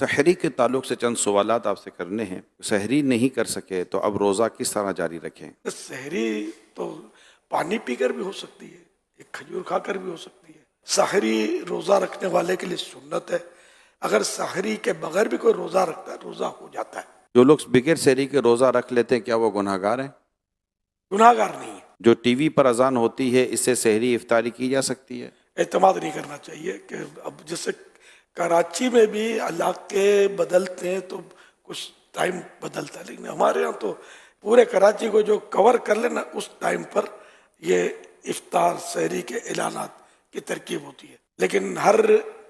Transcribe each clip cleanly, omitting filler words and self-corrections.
سحری کے تعلق سے چند سوالات آپ سے کرنے ہیں. سحری نہیں کر سکے تو اب روزہ کس طرح جاری رکھیں؟ سحری تو پانی پی کر بھی ہو سکتی ہے، ایک کھجور کھا کر بھی ہو سکتی ہے. سحری روزہ رکھنے والے کے لیے سنت ہے. اگر سحری کے بغیر بھی کوئی روزہ رکھتا ہے روزہ ہو جاتا ہے. جو لوگ بغیر سحری کے روزہ رکھ لیتے ہیں کیا وہ گناہ گار ہیں؟ گناہ گار نہیں ہے. جو ٹی وی پر اذان ہوتی ہے اس سے سحری افطاری کی جا سکتی ہے؟ اعتماد نہیں کرنا چاہیے کہ اب جیسے کراچی میں بھی علاقے بدلتے ہیں تو کچھ ٹائم بدلتا ہے، لیکن ہمارے یہاں تو پورے کراچی کو جو کور کر لینا اس ٹائم پر یہ افطار سحری کے اعلانات کی ترکیب ہوتی ہے. لیکن ہر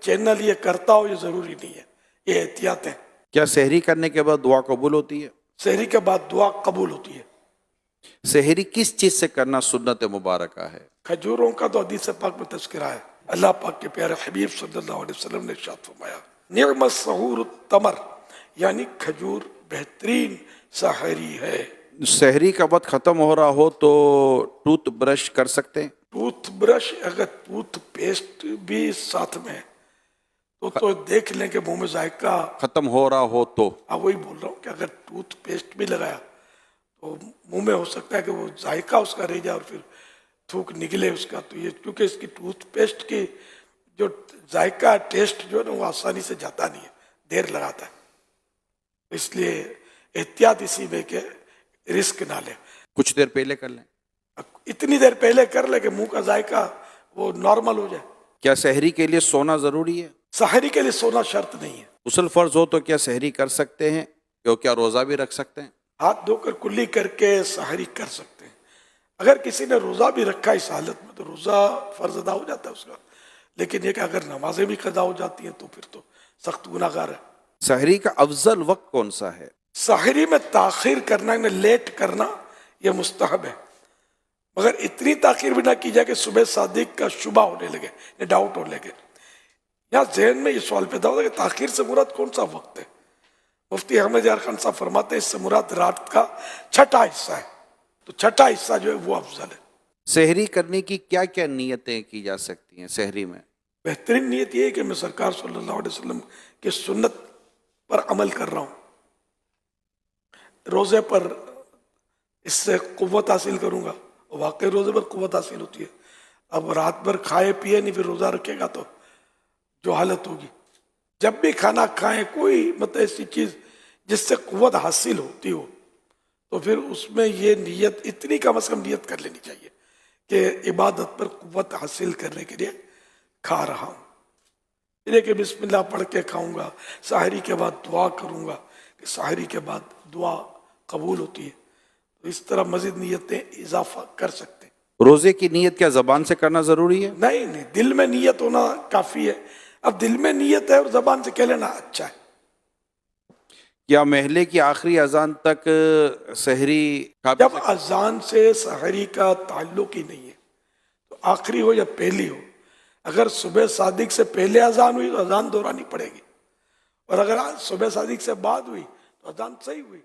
چینل یہ کرتا ہو یہ ضروری نہیں ہے، یہ احتیاط ہے. کیا سحری کرنے کے بعد دعا قبول ہوتی ہے؟ سحری کے بعد دعا قبول ہوتی ہے. سحری کس چیز سے کرنا سنت مبارکہ ہے؟ کھجوروں کا تو حدیث پاک میں تذکرہ ہے. اللہ پاک کے پیارے حبیب صلی اللہ علیہ وسلم نے ارشاد فرمایا نعم السحور التمر، یعنی کھجور بہترین سحری ہے. سحری کا وقت ختم ہو رہا ہو تو ٹوتھ برش کر سکتے ہیں؟ ٹوتھ برش اگر ٹوتھ پیسٹ بھی ساتھ میں ہے تو دیکھ لیں کہ منہ میں ذائقہ ختم ہو رہا ہو تو وہی بول رہا ہوں کہ اگر ٹوتھ پیسٹ بھی لگایا تو منہ میں ہو سکتا ہے کہ وہ ذائقہ اس کا رہ جائے اور پھر تھوک نکلے اس کا. تو یہ کیونکہ اس کی ٹوتھ پیسٹ کی جو ذائقہ ٹیسٹ جو ہے نا وہ آسانی سے جاتا نہیں ہے، دیر لگاتا ہے. اس لیے احتیاط اسی میں کہ رسک نہ لیں. کچھ دیر پہلے کر لیں. اتنی دیر پہلے کر لیں کہ منہ کا ذائقہ وہ نارمل ہو جائے. کیا سحری کے لیے سونا ضروری ہے؟ سحری کے لیے سونا شرط نہیں ہے. غسل فرض ہو تو کیا سحری کر سکتے ہیں؟ کیا روزہ بھی رکھ سکتے ہیں؟ ہاتھ دھو کر کلی کر کے سحری کر سکتے ہیں. اگر کسی نے روزہ بھی رکھا اس حالت میں تو روزہ فرض ادا ہو جاتا ہے اس کا. لیکن یہ کہ اگر نمازیں بھی قضا ہو جاتی ہیں تو پھر تو سخت گناہ گار ہے. سحری کا افضل وقت کون سا ہے؟ سحری میں تاخیر کرنا یعنی لیٹ کرنا یہ مستحب ہے، مگر اتنی تاخیر بھی نہ کی جائے کہ صبح صادق کا شبہ ہونے لگے یا ڈاؤٹ ہونے لگے. یہاں ذہن میں یہ سوال پیدا ہوتا ہے کہ تاخیر سے مراد کون سا وقت ہے؟ مفتی احمد یار خان صاحب فرماتے ہیں اس سے مراد رات کا چھٹا حصہ ہے. تو چھٹا حصہ جو ہے وہ افضل ہے. سحری کرنے کی کیا کیا نیتیں کی جا سکتی ہیں سحری میں؟ بہترین نیت یہ ہے کہ میں سرکار صلی اللہ علیہ وسلم کی سنت پر عمل کر رہا ہوں، روزے پر اس سے قوت حاصل کروں گا. واقعی روزے پر قوت حاصل ہوتی ہے. اب رات بھر کھائے پیے نہیں پھر روزہ رکھے گا تو جو حالت ہوگی. جب بھی کھانا کھائیں کوئی مطلب ایسی چیز جس سے قوت حاصل ہوتی ہو تو پھر اس میں یہ نیت اتنی کم از کم نیت کر لینی چاہیے کہ عبادت پر قوت حاصل کرنے کے لیے کھا رہا ہوں. یہ کہ بسم اللہ پڑھ کے کھاؤں گا، سحری کے بعد دعا کروں گا کہ سحری کے بعد دعا قبول ہوتی ہے. تو اس طرح مزید نیتیں اضافہ کر سکتے ہیں. روزے کی نیت کیا زبان سے کرنا ضروری ہے؟ نہیں، دل میں نیت ہونا کافی ہے. اب دل میں نیت ہے اور زبان سے کہہ لینا اچھا ہے. کیا محلے کی آخری اذان تک سحری جب اذان سے سحری کا تعلق ہی نہیں ہے تو آخری ہو یا پہلی ہو، اگر صبح صادق سے پہلے اذان ہوئی تو اذان دہرانی پڑے گی، اور اگر صبح صادق سے بعد ہوئی تو اذان صحیح ہوئی.